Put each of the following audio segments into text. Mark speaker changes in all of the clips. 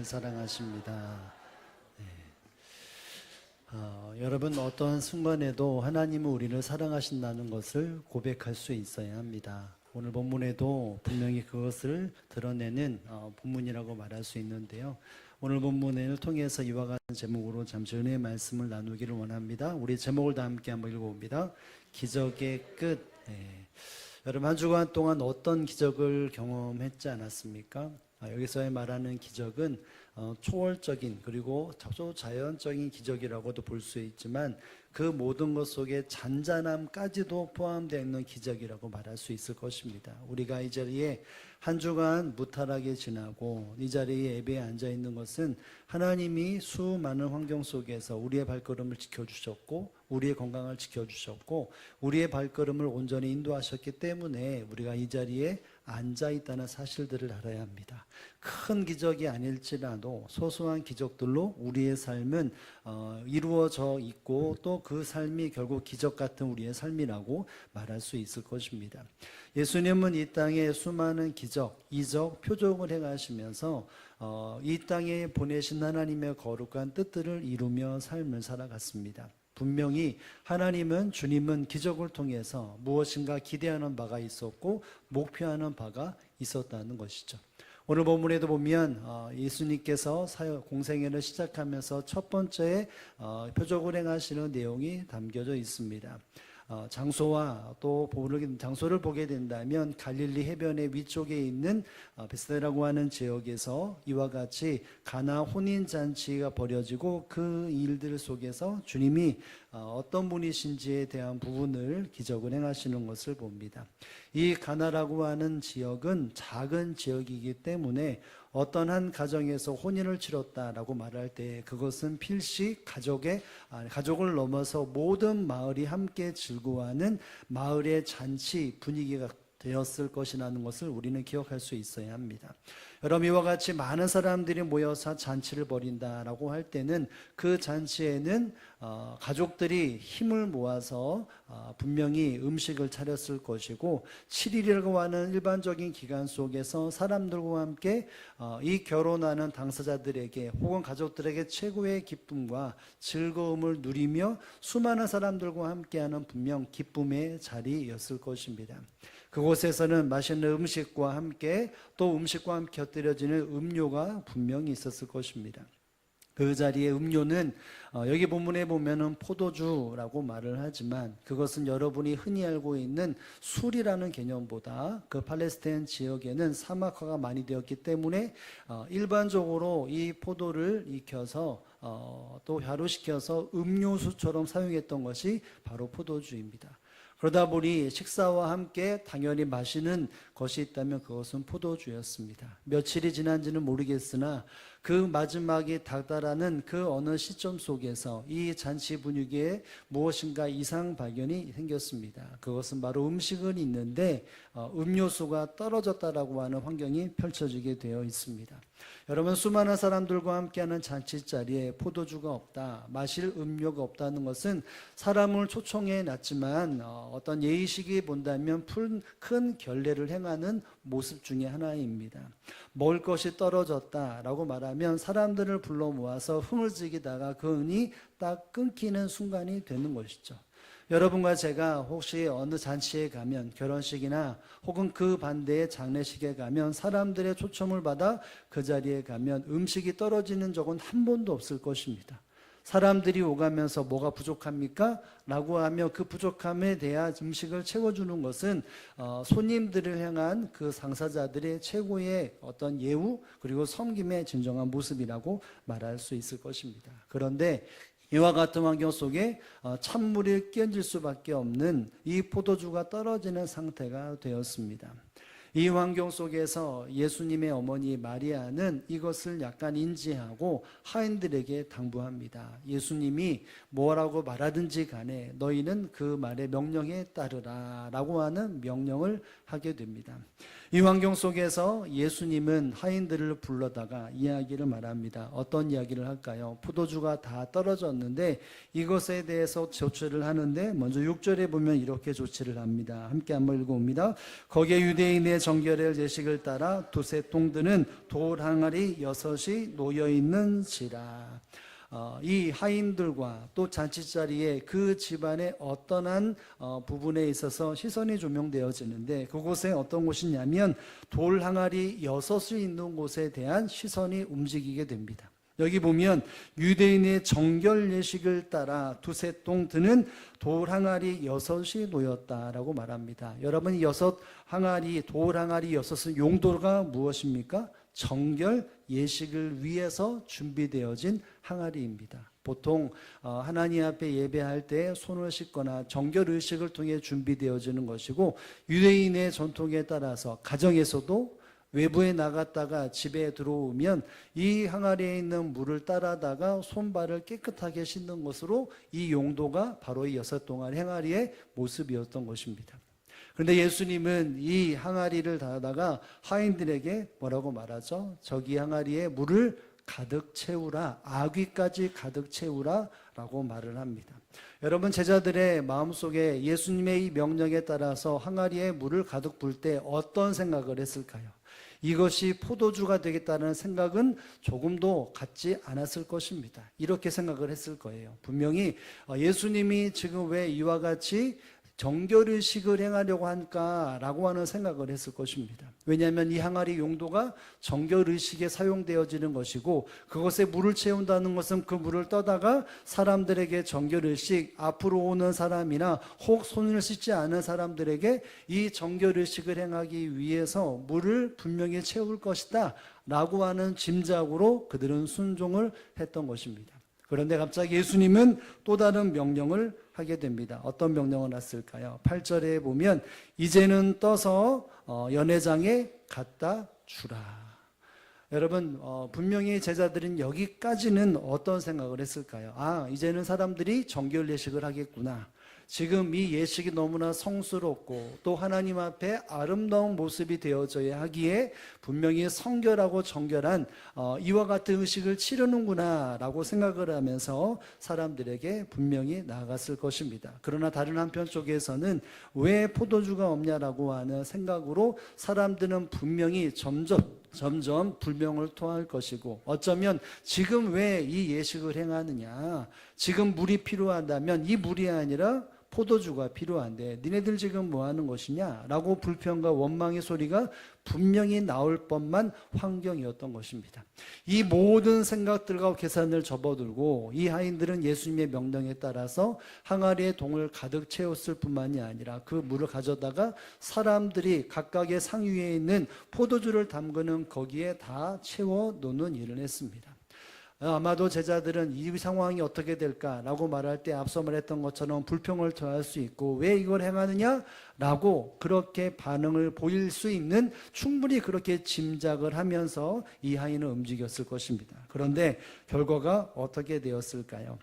Speaker 1: 사랑하십니다. 여러분 어떠한 순간에도 하나님은 우리를 사랑하신다는 것을 고백할 수 있어야 합니다. 오늘 본문에도 분명히 그것을 드러내는 본문이라고 말할 수 있는데요. 오늘 본문을 통해서 이와 같은 제목으로 잠시 은혜의 말씀을 나누기를 원합니다. 우리 제목을 다 함께 한번 읽어봅니다. 기적의 끝. 여러분 한 주간 동안 어떤 기적을 경험했지 않았습니까? 여기서의 말하는 기적은 초월적인 그리고 초자연적인 기적이라고도 볼 수 있지만 그 모든 것 속에 잔잔함까지도 포함되어 있는 기적이라고 말할 수 있을 것입니다. 우리가 이 자리에 한 주간 무탈하게 지나고 이 자리에 예배에 앉아 있는 것은 하나님이 수많은 환경 속에서 우리의 발걸음을 지켜주셨고 우리의 건강을 지켜주셨고 우리의 발걸음을 온전히 인도하셨기 때문에 우리가 이 자리에 앉아 있다는 사실들을 알아야 합니다. 큰 기적이 아닐지라도 소소한 기적들로 우리의 삶은 이루어져 있고 또 그 삶이 결국 기적 같은 우리의 삶이라고 말할 수 있을 것입니다. 예수님은 이 땅에 수많은 기적, 이적, 표적을 행하시면서 이 땅에 보내신 하나님의 거룩한 뜻들을 이루며 삶을 살아갔습니다. 분명히 하나님은 주님은 기적을 통해서 무엇인가 기대하는 바가 있었고 목표하는 바가 있었다는 것이죠. 오늘 본문에도 보면 예수님께서 공생애를 시작하면서 첫 번째 표적을 행하시는 내용이 담겨져 있습니다. 장소와 또 장소를 보게 된다면 갈릴리 해변의 위쪽에 있는 베스다라고 하는 지역에서 이와 같이 가나 혼인잔치가 벌어지고 그 일들 속에서 주님이 어떤 분이신지에 대한 부분을 기적을 행하시는 것을 봅니다. 이 가나라고 하는 지역은 작은 지역이기 때문에 어떤 한 가정에서 혼인을 치렀다라고 말할 때 그것은 필시 가족을 넘어서 모든 마을이 함께 즐거워하는 마을의 잔치 분위기가 되었을 것이라는 것을 우리는 기억할 수 있어야 합니다. 여러분 이와 같이 많은 사람들이 모여서 잔치를 벌인다라고 할 때는 그 잔치에는 가족들이 힘을 모아서 분명히 음식을 차렸을 것이고 7일이라고 하는 일반적인 기간 속에서 사람들과 함께 이 결혼하는 당사자들에게 혹은 가족들에게 최고의 기쁨과 즐거움을 누리며 수많은 사람들과 함께하는 분명 기쁨의 자리였을 것입니다. 그곳에서는 맛있는 음식과 함께 또 음식과 함께 곁들여지는 음료가 분명히 있었을 것입니다. 그 자리에 음료는 여기 본문에 보면은 포도주라고 말을 하지만 그것은 여러분이 흔히 알고 있는 술이라는 개념보다 그 팔레스타인 지역에는 사막화가 많이 되었기 때문에 일반적으로 이 포도를 익혀서 또 발효시켜서 음료수처럼 사용했던 것이 바로 포도주입니다. 그러다 보니 식사와 함께 당연히 마시는 것이 있다면 그것은 포도주였습니다. 며칠이 지난지는 모르겠으나 그 마지막이 다다라는 그 어느 시점 속에서 이 잔치 분위기에 무엇인가 이상 발견이 생겼습니다. 그것은 바로 음식은 있는데 음료수가 떨어졌다라고 하는 환경이 펼쳐지게 되어 있습니다. 여러분 수많은 사람들과 함께하는 잔치 자리에 포도주가 없다, 마실 음료가 없다는 것은 사람을 초청해 놨지만 어떤 예의식이 본다면 큰 결례를 행하는 모습 중에 하나입니다. 먹을 것이 떨어졌다라고 말하면 사람들을 불러 모아서 흥을 즐기다가 그 흥이 딱 끊기는 순간이 되는 것이죠. 여러분과 제가 혹시 어느 잔치에 가면 결혼식이나 혹은 그 반대의 장례식에 가면 사람들의 초청을 받아 그 자리에 가면 음식이 떨어지는 적은 한 번도 없을 것입니다. 사람들이 오가면서 뭐가 부족합니까? 라고 하며 그 부족함에 대한 음식을 채워주는 것은 손님들을 향한 그 당사자들의 최고의 어떤 예우 그리고 섬김의 진정한 모습이라고 말할 수 있을 것입니다. 그런데 이와 같은 환경 속에 찬물이 끼얹을 수밖에 없는 이 포도주가 떨어지는 상태가 되었습니다. 이 환경 속에서 예수님의 어머니 마리아는 이것을 약간 인지하고 하인들에게 당부합니다. 예수님이 뭐라고 말하든지 간에 너희는 그 말의 명령에 따르라 라고 하는 명령을 하게 됩니다. 이 환경 속에서 예수님은 하인들을 불러다가 이야기를 말합니다. 어떤 이야기를 할까요? 포도주가 다 떨어졌는데 이것에 대해서 조치를 하는데 먼저 6절에 보면 이렇게 조치를 합니다. 함께 한번 읽어봅니다. 거기에 유대인의 정결의 예식을 따라 두세 통 드는 돌 항아리 6이 놓여있는지라. 이 하인들과 또 잔치자리에 그 집안의 어떠한 부분에 있어서 시선이 조명되어지는데 그곳에 어떤 곳이냐면 돌 항아리 6이 있는 곳에 대한 시선이 움직이게 됩니다. 여기 보면 유대인의 정결 예식을 따라 두세 통 드는 돌 항아리 6이 놓였다라고 말합니다. 여러분, 이 6 항아리, 돌 항아리 6은 용도가 무엇입니까? 정결 예식을 위해서 준비되어진 항아리입니다. 보통 하나님 앞에 예배할 때 손을 씻거나 정결 의식을 통해 준비되어지는 것이고, 유대인의 전통에 따라서 가정에서도 외부에 나갔다가 집에 들어오면 이 항아리에 있는 물을 따라다가 손발을 깨끗하게 씻는 것으로 이 용도가 바로 이 6동안 항아리의 모습이었던 것입니다. 그런데 예수님은 이 항아리를 닫아다가 하인들에게 뭐라고 말하죠? 저기 항아리에 물을 가득 채우라, 아귀까지 가득 채우라 라고 말을 합니다. 여러분, 제자들의 마음속에 예수님의 이 명령에 따라서 항아리에 물을 가득 붓을 때 어떤 생각을 했을까요? 이것이 포도주가 되겠다는 생각은 조금도 갖지 않았을 것입니다. 이렇게 생각을 했을 거예요. 분명히 예수님이 지금 왜 이와 같이 정결의식을 행하려고 할까라고 하는 생각을 했을 것입니다. 왜냐하면 이 항아리 용도가 정결의식에 사용되어지는 것이고, 그것에 물을 채운다는 것은 그 물을 떠다가 사람들에게 정결의식, 앞으로 오는 사람이나 혹 손을 씻지 않은 사람들에게 이 정결의식을 행하기 위해서 물을 분명히 채울 것이다 라고 하는 짐작으로 그들은 순종을 했던 것입니다. 그런데 갑자기 예수님은 또 다른 명령을 하게 됩니다. 어떤 명령을 했을까요? 8절에 보면 이제는 떠서 연회장에 갖다 주라. 여러분, 분명히 제자들은 여기까지는 어떤 생각을 했을까요? 이제는 사람들이 정결 예식을 하겠구나. 지금 이 예식이 너무나 성스럽고 또 하나님 앞에 아름다운 모습이 되어져야 하기에 분명히 성결하고 정결한 이와 같은 의식을 치르는구나 라고 생각을 하면서 사람들에게 분명히 나아갔을 것입니다. 그러나 다른 한편 쪽에서는 왜 포도주가 없냐라고 하는 생각으로 사람들은 분명히 점점 불명을 토할 것이고, 어쩌면 지금 왜 이 예식을 행하느냐, 지금 물이 필요하다면 이 물이 아니라 포도주가 필요한데 니네들 지금 뭐 하는 것이냐 라고 불평과 원망의 소리가 분명히 나올 법만 환경이었던 것입니다. 이 모든 생각들과 계산을 접어들고 이 하인들은 예수님의 명령에 따라서 항아리에 동을 가득 채웠을 뿐만이 아니라 그 물을 가져다가 사람들이 각각의 상 위에 있는 포도주를 담그는 거기에 다 채워 놓는 일을 했습니다. 아마도 제자들은 이 상황이 어떻게 될까라고 말할 때 앞서 말했던 것처럼 불평을 토할 수 있고, 왜 이걸 행하느냐라고 그렇게 반응을 보일 수 있는, 충분히 그렇게 짐작을 하면서 이 하인은 움직였을 것입니다. 그런데 결과가 어떻게 되었을까요?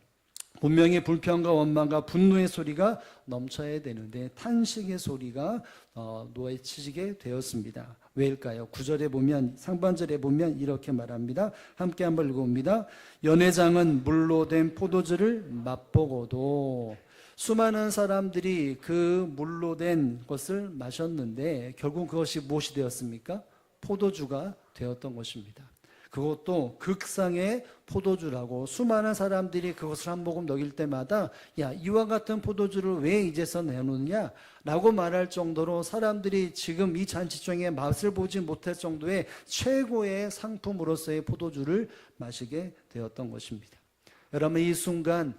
Speaker 1: 분명히 불평과 원망과 분노의 소리가 넘쳐야 되는데 탄식의 소리가 놓치게 되었습니다. 왜일까요? 9절에 보면, 상반절에 보면 이렇게 말합니다. 함께 한번 읽어봅니다. 연회장은 물로 된 포도주를 맛보고도, 수많은 사람들이 그 물로 된 것을 마셨는데 결국 그것이 무엇이 되었습니까? 포도주가 되었던 것입니다. 그것도 극상의 포도주라고, 수많은 사람들이 그것을 한 모금 먹일 때마다 이와 같은 포도주를 왜 이제서 내놓느냐 라고 말할 정도로 사람들이 지금 이 잔치중에 맛을 보지 못할 정도의 최고의 상품으로서의 포도주를 마시게 되었던 것입니다. 여러분, 이 순간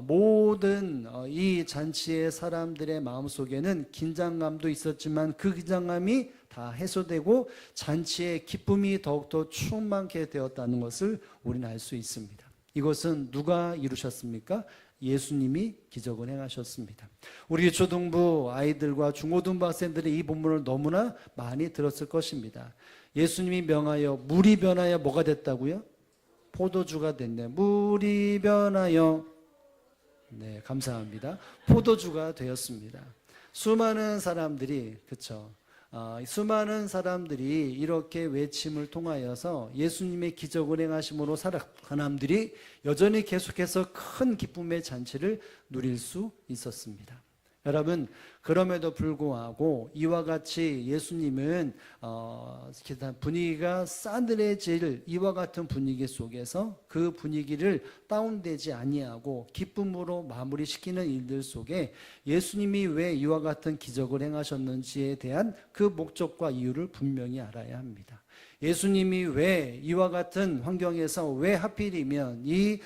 Speaker 1: 모든 이 잔치의 사람들의 마음속에는 긴장감도 있었지만 그 긴장감이 다 해소되고 잔치의 기쁨이 더욱더 충만케 되었다는 것을 우리는 알 수 있습니다. 이것은 누가 이루셨습니까? 예수님이 기적을 행하셨습니다. 우리 초등부 아이들과 중고등부 학생들이 이 본문을 너무나 많이 들었을 것입니다. 예수님이 명하여 물이 변하여 뭐가 됐다고요? 포도주가 됐네. 물이 변하여, 네, 감사합니다. 포도주가 되었습니다. 수많은 사람들이, 그쵸, 수많은 사람들이 이렇게 외침을 통하여서 예수님의 기적을 행하심으로 사람들이 여전히 계속해서 큰 기쁨의 잔치를 누릴 수 있었습니다. 여러분, 그럼에도 불구하고 이와 같이 예수님은 분위기가 싸늘해질 이와 같은 분위기 속에서 그 분위기를 다운되지 아니하고 기쁨으로 마무리시키는 일들 속에 예수님이 왜 이와 같은 기적을 행하셨는지에 대한 그 목적과 이유를 분명히 알아야 합니다. 예수님이 왜 이와 같은 환경에서 왜 하필이면 이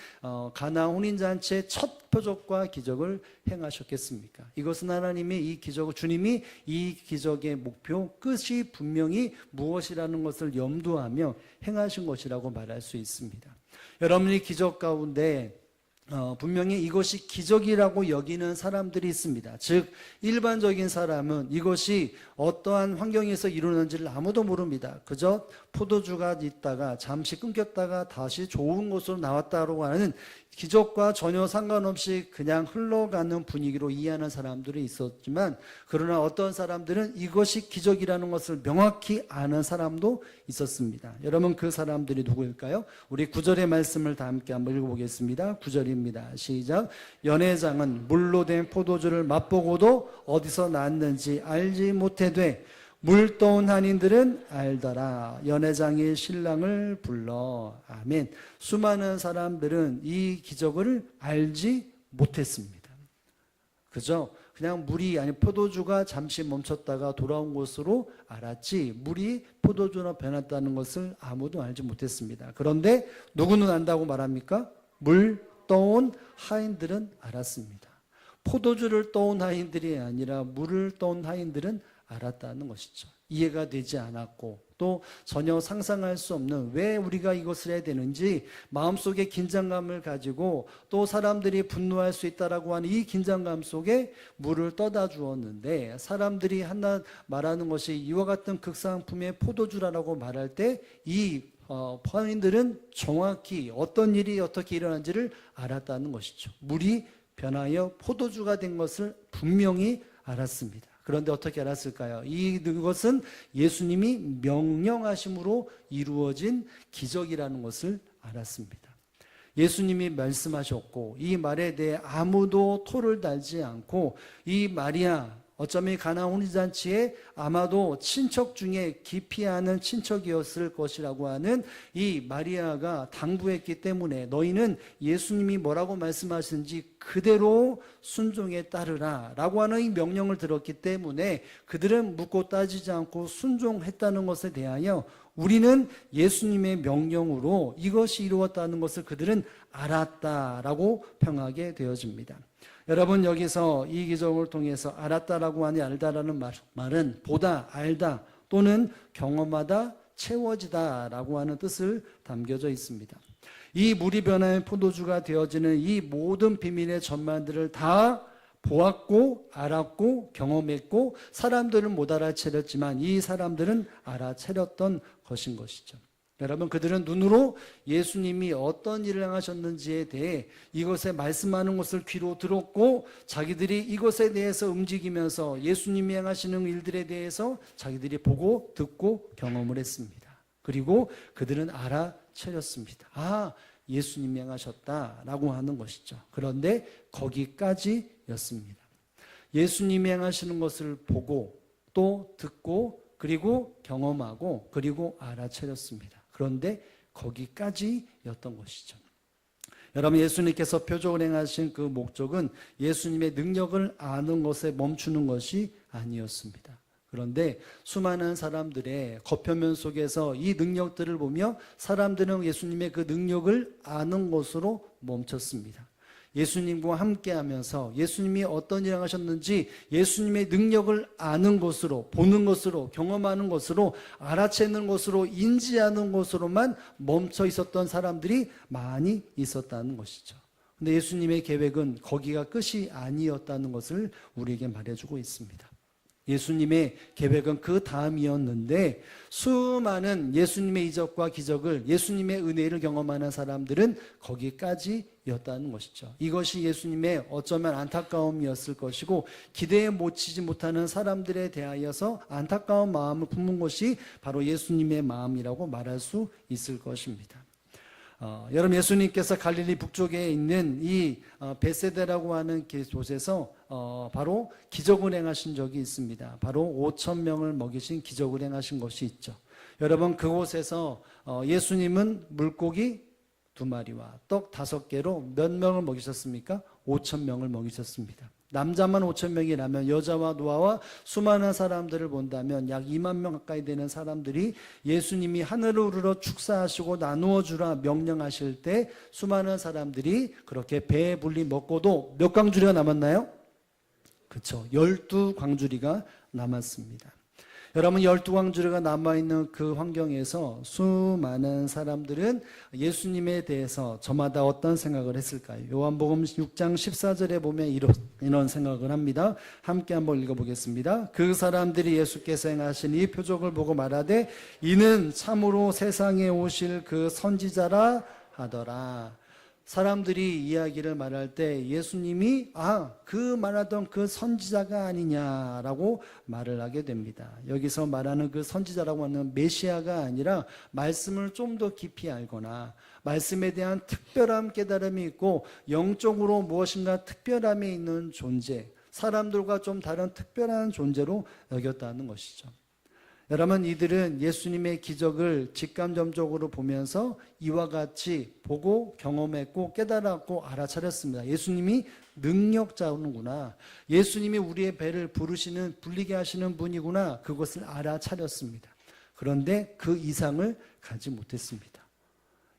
Speaker 1: 가나 혼인잔치의 첫 표적과 기적을 행하셨겠습니까? 이것은 하나님이 이 기적을, 주님이 이 기적의 목표, 끝이 분명히 무엇이라는 것을 염두하며 행하신 것이라고 말할 수 있습니다. 여러분이 기적 가운데 분명히 이것이 기적이라고 여기는 사람들이 있습니다. 즉 일반적인 사람은 이것이 어떠한 환경에서 이루어지는지를 아무도 모릅니다. 그저 포도주가 있다가 잠시 끊겼다가 다시 좋은 곳으로 나왔다고 하는 기적과 전혀 상관없이 그냥 흘러가는 분위기로 이해하는 사람들이 있었지만, 그러나 어떤 사람들은 이것이 기적이라는 것을 명확히 아는 사람도 있었습니다. 여러분, 그 사람들이 누구일까요? 우리 9절의 말씀을 다 함께 한번 읽어보겠습니다. 9절입니다. 시작. 연회장은 물로 된 포도주를 맛보고도 어디서 났는지 알지 못해되 물 떠온 한인들은 알더라. 연회장이 신랑을 불러. 아멘. 수많은 사람들은 이 기적을 알지 못했습니다. 그죠? 그냥 물이, 아니 포도주가 잠시 멈췄다가 돌아온 것으로 알았지, 물이 포도주로 변했다는 것을 아무도 알지 못했습니다. 그런데 누구는 안다고 말합니까? 물 떠온 하인들은 알았습니다. 포도주를 떠온 하인들이 아니라 물을 떠온 하인들은 알았다는 것이죠. 이해가 되지 않았고 또 전혀 상상할 수 없는, 왜 우리가 이것을 해야 되는지 마음속에 긴장감을 가지고 또 사람들이 분노할 수 있다라고 하는 이 긴장감 속에 물을 떠다 주었는데, 사람들이 하나 말하는 것이 이와 같은 극상품의 포도주라고 말할 때 이 파인들은 정확히 어떤 일이 어떻게 일어난지를 알았다는 것이죠. 물이 변하여 포도주가 된 것을 분명히 알았습니다. 그런데 어떻게 알았을까요? 이것은 예수님이 명령하심으로 이루어진 기적이라는 것을 알았습니다. 예수님이 말씀하셨고 이 말에 대해 아무도 토를 달지 않고, 이 마리아, 어쩌면 가나 혼인잔치에 아마도 친척 중에 깊이 아는 친척이었을 것이라고 하는 이 마리아가 당부했기 때문에 너희는 예수님이 뭐라고 말씀하시는지 그대로 순종에 따르라 라고 하는 이 명령을 들었기 때문에 그들은 묻고 따지지 않고 순종했다는 것에 대하여 우리는 예수님의 명령으로 이것이 이루었다는 것을 그들은 알았다라고 평하게 되어집니다. 여러분, 여기서 이 기적을 통해서 알았다라고 하니 알다라는 말은 보다, 알다 또는 경험하다, 채워지다라고 하는 뜻을 담겨져 있습니다. 이 물이 변화의 포도주가 되어지는 이 모든 비밀의 전말들을 다 보았고 알았고 경험했고, 사람들은 못 알아차렸지만 이 사람들은 알아차렸던 것인 것이죠. 여러분, 그들은 눈으로 예수님이 어떤 일을 행하셨는지에 대해 이것에 말씀하는 것을 귀로 들었고, 자기들이 이것에 대해서 움직이면서 예수님이 행하시는 일들에 대해서 자기들이 보고 듣고 경험을 했습니다. 그리고 그들은 알아차렸습니다. 아, 예수님이 행하셨다라고 하는 것이죠. 그런데 거기까지였습니다. 예수님이 행하시는 것을 보고 또 듣고 그리고 경험하고 그리고 알아차렸습니다. 그런데 거기까지였던 것이죠. 여러분, 예수님께서 표적을 행하신 그 목적은 예수님의 능력을 아는 것에 멈추는 것이 아니었습니다. 그런데 수많은 사람들의 겉표면 속에서 이 능력들을 보며 사람들은 예수님의 그 능력을 아는 것으로 멈췄습니다. 예수님과 함께 하면서 예수님이 어떤 일을 하셨는지 예수님의 능력을 아는 것으로, 보는 것으로, 경험하는 것으로, 알아채는 것으로, 인지하는 것으로만 멈춰 있었던 사람들이 많이 있었다는 것이죠. 근데 예수님의 계획은 거기가 끝이 아니었다는 것을 우리에게 말해주고 있습니다. 예수님의 계획은 그 다음이었는데 수많은 예수님의 이적과 기적을, 예수님의 은혜를 경험하는 사람들은 거기까지였다는 것이죠. 이것이 예수님의 어쩌면 안타까움이었을 것이고 기대에 못 치지 못하는 사람들에 대하여서 안타까운 마음을 품은 것이 바로 예수님의 마음이라고 말할 수 있을 것입니다. 여러분, 예수님께서 갈릴리 북쪽에 있는 이 베세다라고 하는 곳에서 바로 기적을 행하신 적이 있습니다. 바로 5천 명을 먹이신 기적을 행하신 것이 있죠. 여러분, 그곳에서 예수님은 물고기 2마리와 떡 5개로 몇 명을 먹이셨습니까? 5천 명을 먹이셨습니다. 남자만 5천 명이라면 여자와 노아와 수많은 사람들을 본다면 약 2만 명 가까이 되는 사람들이 예수님이 하늘을 우러러 축사하시고 나누어 주라 명령하실 때 수많은 사람들이 그렇게 배에 불리 먹고도 몇 광주리가 남았나요? 그렇죠. 12광주리가 남았습니다. 여러분, 12광주리가 남아있는 그 환경에서 수많은 사람들은 예수님에 대해서 저마다 어떤 생각을 했을까요? 요한복음 6장 14절에 보면 이런 생각을 합니다. 함께 한번 읽어보겠습니다. 그 사람들이 예수께서 행하신 이 표적을 보고 말하되 이는 참으로 세상에 오실 그 선지자라 하더라. 사람들이 이야기를 말할 때 예수님이 그 말하던 그 선지자가 아니냐라고 말을 하게 됩니다. 여기서 말하는 그 선지자라고 하는 메시아가 아니라 말씀을 좀 더 깊이 알거나 말씀에 대한 특별한 깨달음이 있고 영적으로 무엇인가 특별함이 있는 존재, 사람들과 좀 다른 특별한 존재로 여겼다는 것이죠. 여러분, 이들은 예수님의 기적을 직감적으로 보면서 이와 같이 보고 경험했고 깨달았고 알아차렸습니다. 예수님이 능력자구나, 예수님이 우리의 배를 불리게 하시는 분이구나, 그것을 알아차렸습니다. 그런데 그 이상을 가지 못했습니다.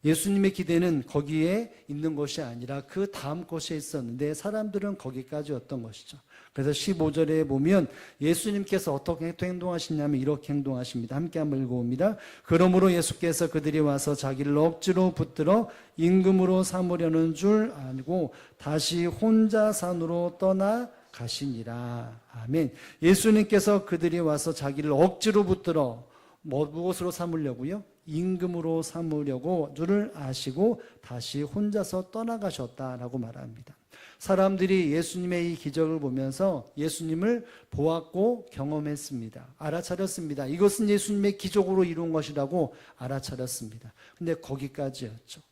Speaker 1: 예수님의 기대는 거기에 있는 것이 아니라 그 다음 것에 있었는데 사람들은 거기까지였던 것이죠. 그래서 15절에 보면 예수님께서 어떻게 행동하시냐면 이렇게 행동하십니다. 함께 한번 읽어봅니다. 그러므로 예수께서 그들이 와서 자기를 억지로 붙들어 임금으로 삼으려는 줄 알고 다시 혼자 산으로 떠나 가시니라. 아멘. 예수님께서 그들이 와서 자기를 억지로 붙들어 무엇으로 삼으려고요? 임금으로 삼으려고 줄을 아시고 다시 혼자서 떠나가셨다라고 말합니다. 사람들이 예수님의 이 기적을 보면서 예수님을 보았고 경험했습니다. 알아차렸습니다. 이것은 예수님의 기적으로 이룬 것이라고 알아차렸습니다. 근데 거기까지였죠.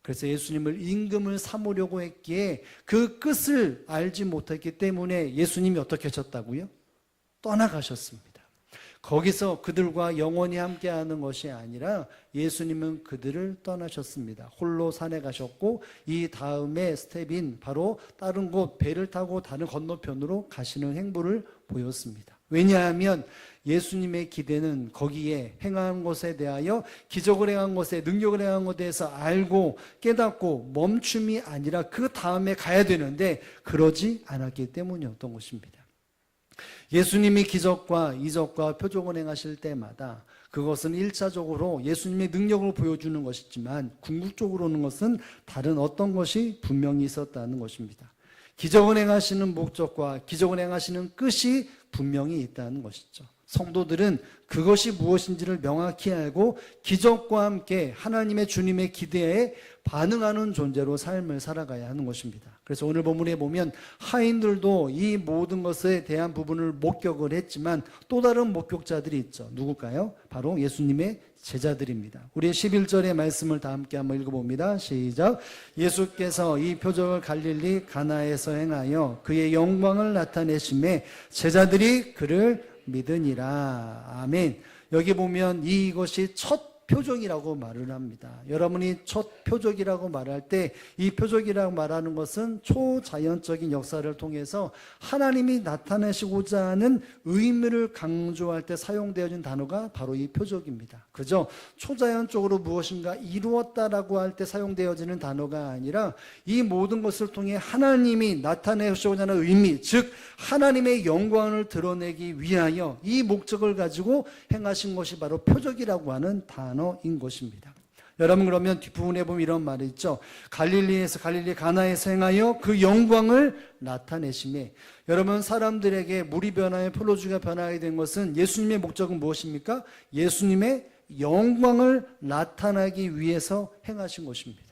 Speaker 1: 그래서 예수님을 임금을 삼으려고 했기에 그 끝을 알지 못했기 때문에 예수님이 어떻게 하셨다고요? 떠나가셨습니다. 거기서 그들과 영원히 함께하는 것이 아니라 예수님은 그들을 떠나셨습니다. 홀로 산에 가셨고 이 다음에 스텝인 바로 다른 곳 배를 타고 다른 건너편으로 가시는 행보를 보였습니다. 왜냐하면 예수님의 기대는 거기에 행한 것에 대하여 기적을 행한 것에 능력을 행한 것에 대해서 알고 깨닫고 멈춤이 아니라 그 다음에 가야 되는데 그러지 않았기 때문이었던 것입니다. 예수님이 기적과 이적과 표적을 행하실 때마다 그것은 1차적으로 예수님의 능력을 보여주는 것이지만 궁극적으로는 것은 다른 어떤 것이 분명히 있었다는 것입니다. 기적을 행하시는 목적과 기적을 행하시는 끝이 분명히 있다는 것이죠. 성도들은 그것이 무엇인지를 명확히 알고 기적과 함께 하나님의 주님의 기대에 반응하는 존재로 삶을 살아가야 하는 것입니다. 그래서 오늘 본문에 보면 하인들도 이 모든 것에 대한 부분을 목격을 했지만 또 다른 목격자들이 있죠. 누굴까요? 바로 예수님의 제자들입니다. 우리의 11절의 말씀을 다 함께 한번 읽어봅니다. 시작. 예수께서 이 표적을 갈릴리 가나에서 행하여 그의 영광을 나타내심에 제자들이 그를 믿으니라. 아멘. 여기 보면 이것이 첫 표적이라고 말을 합니다. 여러분이 첫 표적이라고 말할 때 이 표적이라고 말하는 것은 초자연적인 역사를 통해서 하나님이 나타내시고자 하는 의미를 강조할 때 사용되어진 단어가 바로 이 표적입니다. 그죠? 초자연적으로 무엇인가 이루었다라고 할 때 사용되어지는 단어가 아니라 이 모든 것을 통해 하나님이 나타내시고자 하는 의미, 즉 하나님의 영광을 드러내기 위하여 이 목적을 가지고 행하신 것이 바로 표적이라고 하는 단어인 것입니다. 여러분, 그러면 뒷부분에 보면 이런 말이 있죠. 갈릴리 가나에서 행하여 그 영광을 나타내심에. 여러분, 사람들에게 물이 변하여 포도주가 변하게 된 것은 예수님의 목적은 무엇입니까? 예수님의 영광을 나타나기 위해서 행하신 것입니다.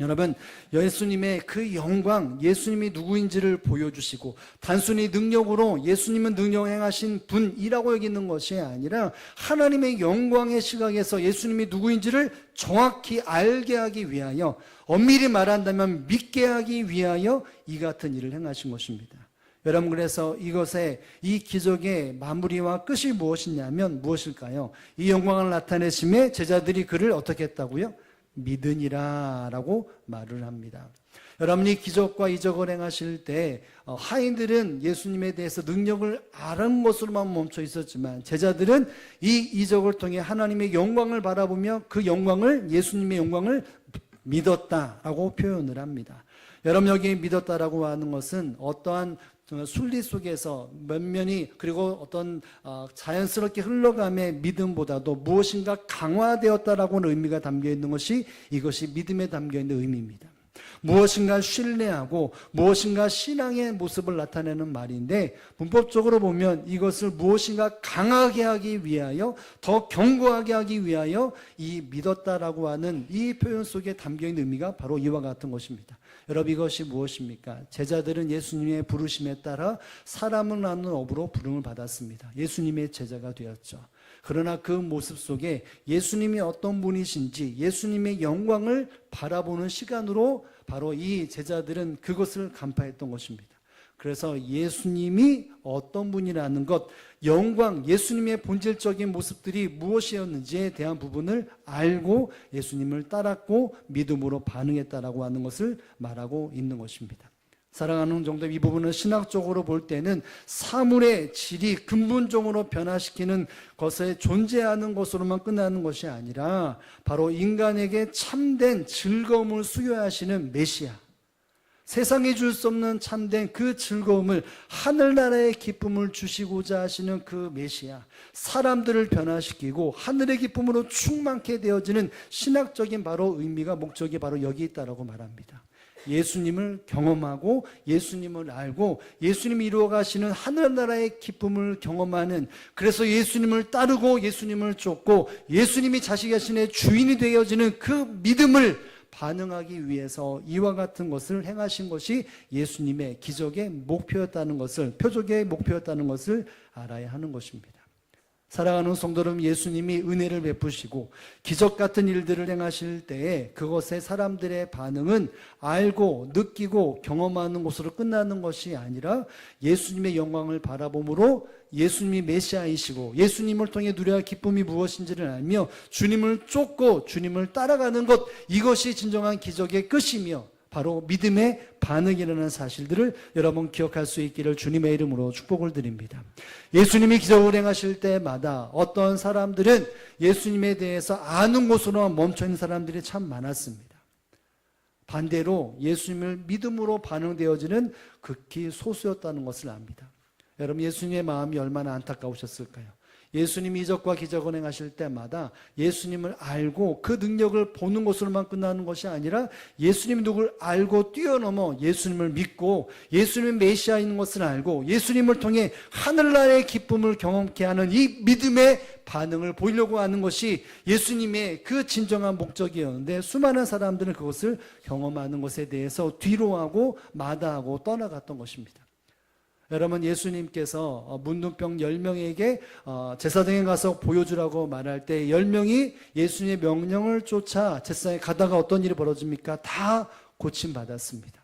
Speaker 1: 여러분, 예수님의 그 영광, 예수님이 누구인지를 보여주시고, 단순히 능력으로 예수님은 능력 행하신 분이라고 여기는 것이 아니라 하나님의 영광의 시각에서 예수님이 누구인지를 정확히 알게 하기 위하여, 엄밀히 말한다면 믿게 하기 위하여 이 같은 일을 행하신 것입니다. 여러분, 그래서 이 기적의 마무리와 끝이 무엇이냐면 무엇일까요? 이 영광을 나타내심에 제자들이 그를 어떻게 했다고요? 믿으니라 라고 말을 합니다. 여러분이 기적과 이적을 행하실 때 하인들은 예수님에 대해서 능력을 아는 것으로만 멈춰 있었지만 제자들은 이 이적을 통해 하나님의 영광을 바라보며 그 영광을, 예수님의 영광을 믿었다라고 표현을 합니다. 여러분, 여기 믿었다라고 하는 것은 어떠한 순리 속에서 면면이, 그리고 어떤 자연스럽게 흘러감의 믿음보다도 무엇인가 강화되었다라고는 의미가 담겨 있는 것이, 이것이 믿음에 담겨 있는 의미입니다. 무엇인가 신뢰하고 무엇인가 신앙의 모습을 나타내는 말인데, 문법적으로 보면 이것을 무엇인가 강하게 하기 위하여, 더 견고하게 하기 위하여 이 믿었다라고 하는 이 표현 속에 담겨 있는 의미가 바로 이와 같은 것입니다. 여러분, 이것이 무엇입니까? 제자들은 예수님의 부르심에 따라 사람을 낳는 업으로 부름을 받았습니다. 예수님의 제자가 되었죠. 그러나 그 모습 속에 예수님이 어떤 분이신지, 예수님의 영광을 바라보는 시간으로 바로 이 제자들은 그것을 간파했던 것입니다. 그래서 예수님이 어떤 분이라는 것, 영광, 예수님의 본질적인 모습들이 무엇이었는지에 대한 부분을 알고 예수님을 따랐고 믿음으로 반응했다라고 하는 것을 말하고 있는 것입니다. 사랑하는 정도, 이 부분은 신학적으로 볼 때는 사물의 질이 근본적으로 변화시키는 것에 존재하는 것으로만 끝나는 것이 아니라 바로 인간에게 참된 즐거움을 수여하시는 메시아, 세상에 줄 수 없는 참된 그 즐거움을, 하늘나라의 기쁨을 주시고자 하시는 그 메시아, 사람들을 변화시키고 하늘의 기쁨으로 충만케 되어지는 신학적인 바로 의미가, 목적이 바로 여기 있다라고 말합니다. 예수님을 경험하고 예수님을 알고 예수님이 이루어 가시는 하늘나라의 기쁨을 경험하는, 그래서 예수님을 따르고 예수님을 쫓고 예수님이 자신 자신의 주인이 되어지는 그 믿음을 반응하기 위해서 이와 같은 것을 행하신 것이 예수님의 기적의 목표였다는 것을, 표적의 목표였다는 것을 알아야 하는 것입니다. 사랑하는 성도 여러분, 예수님이 은혜를 베푸시고 기적 같은 일들을 행하실 때에 그것에 사람들의 반응은 알고 느끼고 경험하는 것으로 끝나는 것이 아니라 예수님의 영광을 바라봄으로 예수님이 메시아이시고 예수님을 통해 누려야 할 기쁨이 무엇인지를 알며 주님을 쫓고 주님을 따라가는 것, 이것이 진정한 기적의 끝이며 바로 믿음의 반응이라는 사실들을 여러분 기억할 수 있기를 주님의 이름으로 축복을 드립니다. 예수님이 기적을 행하실 때마다 어떤 사람들은 예수님에 대해서 아는 곳으로만 멈춰있는 사람들이 참 많았습니다. 반대로 예수님을 믿음으로 반응되어지는 극히 소수였다는 것을 압니다. 여러분, 예수님의 마음이 얼마나 안타까우셨을까요? 예수님이 이적과 기적을 행하실 때마다 예수님을 알고 그 능력을 보는 것으로만 끝나는 것이 아니라 예수님이 누구를 알고 뛰어넘어 예수님을 믿고 예수님의 메시아인 것을 알고 예수님을 통해 하늘나라의 기쁨을 경험케 하는 이 믿음의 반응을 보이려고 하는 것이 예수님의 그 진정한 목적이었는데, 수많은 사람들은 그것을 경험하는 것에 대해서 뒤로하고 마다하고 떠나갔던 것입니다. 여러분, 예수님께서 문둥병 10명에게 제사장에 가서 보여주라고 말할 때 10명이 예수님의 명령을 쫓아 제사장에 가다가 어떤 일이 벌어집니까? 다 고침받았습니다.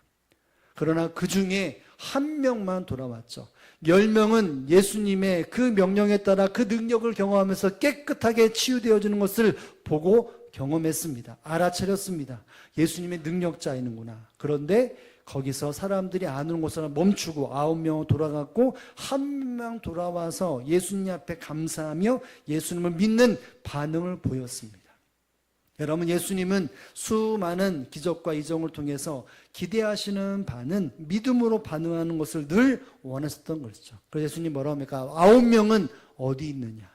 Speaker 1: 그러나 그 중에 한 명만 돌아왔죠. 10명은 예수님의 그 명령에 따라 그 능력을 경험하면서 깨끗하게 치유되어지는 것을 보고 경험했습니다. 알아차렸습니다. 예수님의 능력자이는구나. 그런데 거기서 사람들이 아는 곳으로 멈추고 9명은 돌아갔고 1명 돌아와서 예수님 앞에 감사하며 예수님을 믿는 반응을 보였습니다. 여러분, 예수님은 수많은 기적과 이적을 통해서 기대하시는 바는 믿음으로 반응하는 것을 늘 원하셨던 것이죠. 그래서 예수님 뭐라고 합니까? 9명은 어디 있느냐?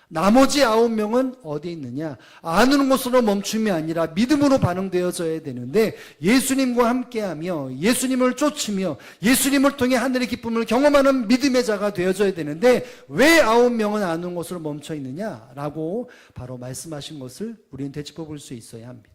Speaker 1: 나머지 9명은 어디 있느냐? 아는 것으로 멈춤이 아니라 믿음으로 반응되어져야 되는데 예수님과 함께하며 예수님을 쫓으며 예수님을 통해 하늘의 기쁨을 경험하는 믿음의 자가 되어져야 되는데 왜 9명은 아는 것으로 멈춰 있느냐라고 바로 말씀하신 것을 우리는 되짚어 볼 수 있어야 합니다.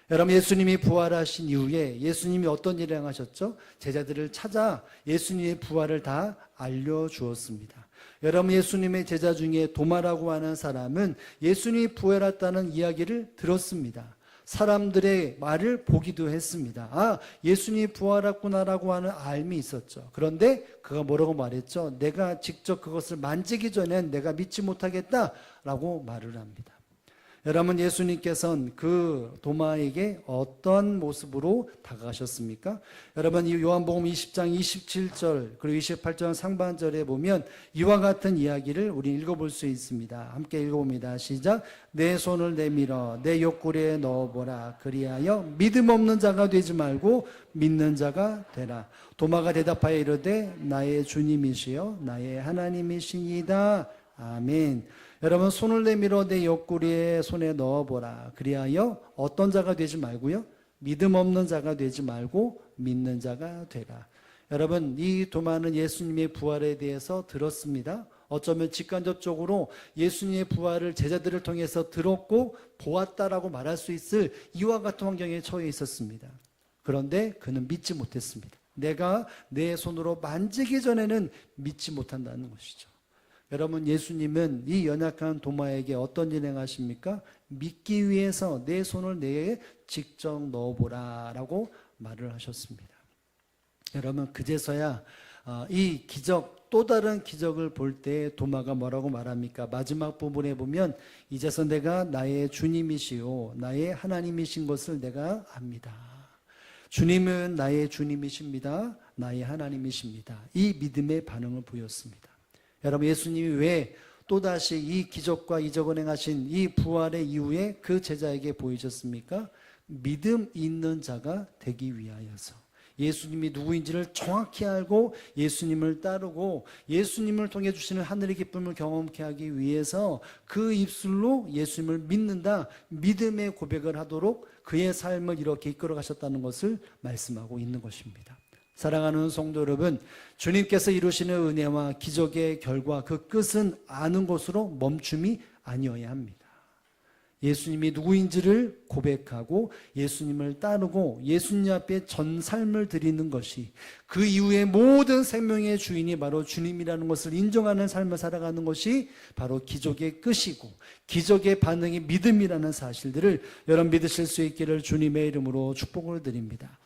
Speaker 1: 여러분, 예수님이 부활하신 이후에 예수님이 어떤 일을 행하셨죠? 제자들을 찾아 예수님의 부활을 다 알려주었습니다. 여러분, 예수님의 제자 중에 도마라고 하는 사람은 예수님이 부활했다는 이야기를 들었습니다. 사람들의 말을 보기도 했습니다. 아, 예수님이 부활했구나라고 하는 알미 있었죠. 그런데 그가 뭐라고 말했죠? 내가 직접 그것을 만지기 전엔 내가 믿지 못하겠다라고 말을 합니다. 여러분, 예수님께서는 그 도마에게 어떤 모습으로 다가가셨습니까? 여러분, 이 요한복음 20장 27절 그리고 28절 상반절에 보면 이와 같은 이야기를 우리 읽어볼 수 있습니다. 함께 읽어봅니다. 시작. 내 손을 내밀어 내 옆구리에 넣어보라. 그리하여 믿음 없는 자가 되지 말고 믿는 자가 되라. 도마가 대답하여 이르되 나의 주님이시여 나의 하나님이시이다. 아멘. 여러분, 손을 내밀어 내 옆구리에 손에 넣어보라. 그리하여 어떤 자가 되지 말고요, 믿음 없는 자가 되지 말고 믿는 자가 되라. 여러분, 이 도마는 예수님의 부활에 대해서 들었습니다. 어쩌면 직간접적으로 예수님의 부활을 제자들을 통해서 들었고 보았다라고 말할 수 있을 이와 같은 환경에 처해 있었습니다. 그런데 그는 믿지 못했습니다. 내가 내 손으로 만지기 전에는 믿지 못한다는 것이죠. 여러분, 예수님은 이 연약한 도마에게 어떤 일을 행하십니까? 믿기 위해서 내 손을 내에 직접 넣어보라 라고 말을 하셨습니다. 여러분, 그제서야 이 기적, 또 다른 기적을 볼 때 도마가 뭐라고 말합니까? 마지막 부분에 보면 이제서 내가 나의 주님이시요 나의 하나님이신 것을 내가 압니다. 주님은 나의 주님이십니다. 나의 하나님이십니다. 이 믿음의 반응을 보였습니다. 여러분, 예수님이 왜 또다시 이 기적과 이적을 행하신 이 부활의 이후에 그 제자에게 보이셨습니까? 믿음 있는 자가 되기 위하여서. 예수님이 누구인지를 정확히 알고 예수님을 따르고 예수님을 통해 주시는 하늘의 기쁨을 경험케 하기 위해서 그 입술로 예수님을 믿는다, 믿음의 고백을 하도록 그의 삶을 이렇게 이끌어 가셨다는 것을 말씀하고 있는 것입니다. 사랑하는 성도 여러분, 주님께서 이루시는 은혜와 기적의 결과 그 끝은 아는 것으로 멈춤이 아니어야 합니다. 예수님이 누구인지를 고백하고 예수님을 따르고 예수님 앞에 전 삶을 드리는 것이 그 이후에 모든 생명의 주인이 바로 주님이라는 것을 인정하는 삶을 살아가는 것이 바로 기적의 끝이고 기적의 반응이 믿음이라는 사실들을 여러분 믿으실 수 있기를 주님의 이름으로 축복을 드립니다.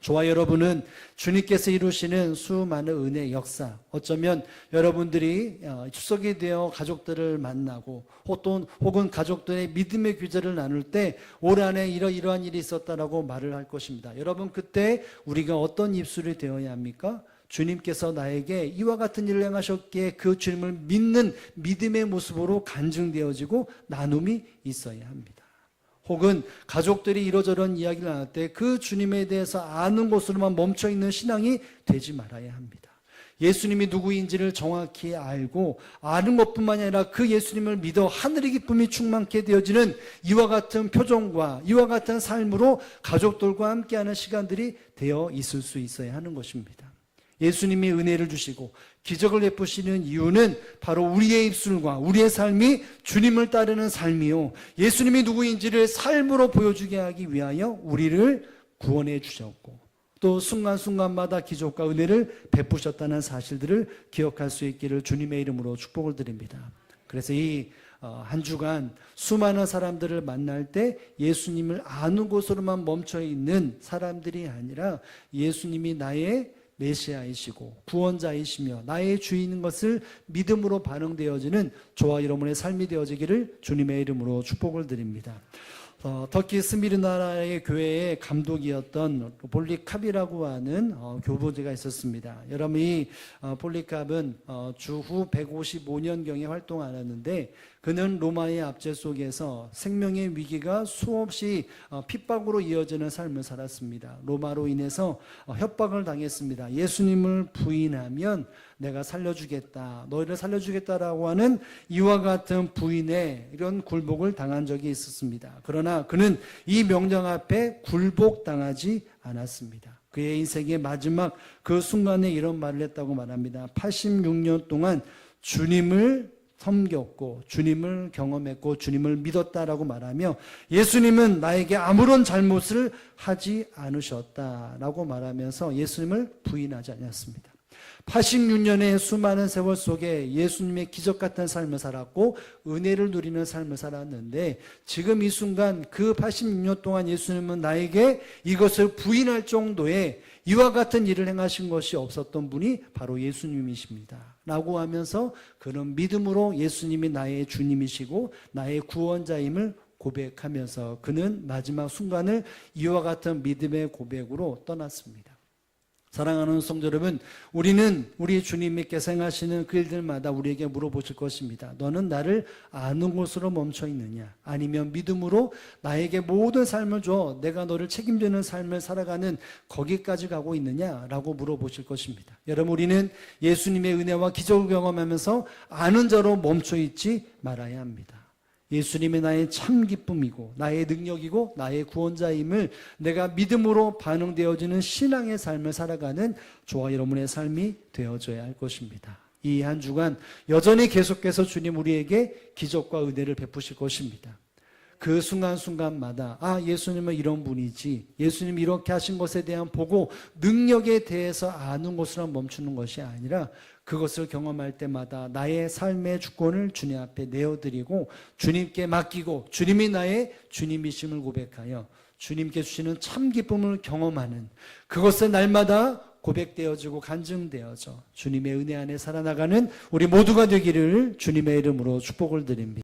Speaker 1: 저와 여러분은 주님께서 이루시는 수많은 은혜 역사, 어쩌면 여러분들이 추석이 되어 가족들을 만나고 혹은 가족들의 믿음의 규제를 나눌 때 올 한해 이러이러한 일이 있었다라고 말을 할 것입니다. 여러분, 그때 우리가 어떤 입술이 되어야 합니까? 주님께서 나에게 이와 같은 일을 행하셨기에 그 주님을 믿는 믿음의 모습으로 간증되어지고 나눔이 있어야 합니다. 혹은 가족들이 이러저런 이야기를 나눌 때 그 주님에 대해서 아는 것으로만 멈춰있는 신앙이 되지 말아야 합니다. 예수님이 누구인지를 정확히 알고 아는 것뿐만 아니라 그 예수님을 믿어 하늘의 기쁨이 충만케 되어지는 이와 같은 표정과 이와 같은 삶으로 가족들과 함께하는 시간들이 되어 있을 수 있어야 하는 것입니다. 예수님이 은혜를 주시고 기적을 베푸시는 이유는 바로 우리의 입술과 우리의 삶이 주님을 따르는 삶이요, 예수님이 누구인지를 삶으로 보여주게 하기 위하여 우리를 구원해 주셨고 또 순간순간마다 기적과 은혜를 베푸셨다는 사실들을 기억할 수 있기를 주님의 이름으로 축복을 드립니다. 그래서 이 한 주간 수많은 사람들을 만날 때 예수님을 아는 곳으로만 멈춰있는 사람들이 아니라 예수님이 나의 메시아이시고 구원자이시며 나의 주인인 것을 믿음으로 반응되어지는 저와 여러분의 삶이 되어지기를 주님의 이름으로 축복을 드립니다. 터키 스미르나의 교회의 감독이었던 폴리캅이라고 하는 교부제가 있었습니다. 여러분, 이 폴리캅은 주후 155년경에 활동하였는데 그는 로마의 압제 속에서 생명의 위기가 수없이 핍박으로 이어지는 삶을 살았습니다. 로마로 인해서 협박을 당했습니다. 예수님을 부인하면 내가 살려주겠다, 너희를 살려주겠다라고 하는 이와 같은 부인의 이런 굴복을 당한 적이 있었습니다. 그러나 그는 이 명령 앞에 굴복당하지 않았습니다. 그의 인생의 마지막 그 순간에 이런 말을 했다고 말합니다. 86년 동안 주님을 섬겼고 주님을 경험했고 주님을 믿었다라고 말하며 예수님은 나에게 아무런 잘못을 하지 않으셨다라고 말하면서 예수님을 부인하지 않았습니다. 86년의 수많은 세월 속에 예수님의 기적 같은 삶을 살았고 은혜를 누리는 삶을 살았는데 지금 이 순간 그 86년 동안 예수님은 나에게 이것을 부인할 정도의 이와 같은 일을 행하신 것이 없었던 분이 바로 예수님이십니다 라고 하면서 그런 믿음으로 예수님이 나의 주님이시고 나의 구원자임을 고백하면서 그는 마지막 순간을 이와 같은 믿음의 고백으로 떠났습니다. 사랑하는 성도 여러분, 우리는 우리 주님께서 행하시는 그 일들마다 우리에게 물어보실 것입니다. 너는 나를 아는 곳으로 멈춰 있느냐? 아니면 믿음으로 나에게 모든 삶을 줘 내가 너를 책임지는 삶을 살아가는 거기까지 가고 있느냐? 라고 물어보실 것입니다. 여러분, 우리는 예수님의 은혜와 기적을 경험하면서 아는 자로 멈춰 있지 말아야 합니다. 예수님이 나의 참 기쁨이고 나의 능력이고 나의 구원자임을 내가 믿음으로 반응되어지는 신앙의 삶을 살아가는 저와 여러분의 삶이 되어져야 할 것입니다. 이 한 주간 여전히 계속해서 주님 우리에게 기적과 은혜를 베푸실 것입니다. 그 순간순간마다 예수님은 이런 분이지, 예수님이 이렇게 하신 것에 대한 보고 능력에 대해서 아는 것으로 멈추는 것이 아니라 그것을 경험할 때마다 나의 삶의 주권을 주님 앞에 내어드리고 주님께 맡기고 주님이 나의 주님이심을 고백하여 주님께 주시는 참 기쁨을 경험하는 그것을 날마다 고백되어지고 간증되어져 주님의 은혜 안에 살아나가는 우리 모두가 되기를 주님의 이름으로 축복을 드립니다.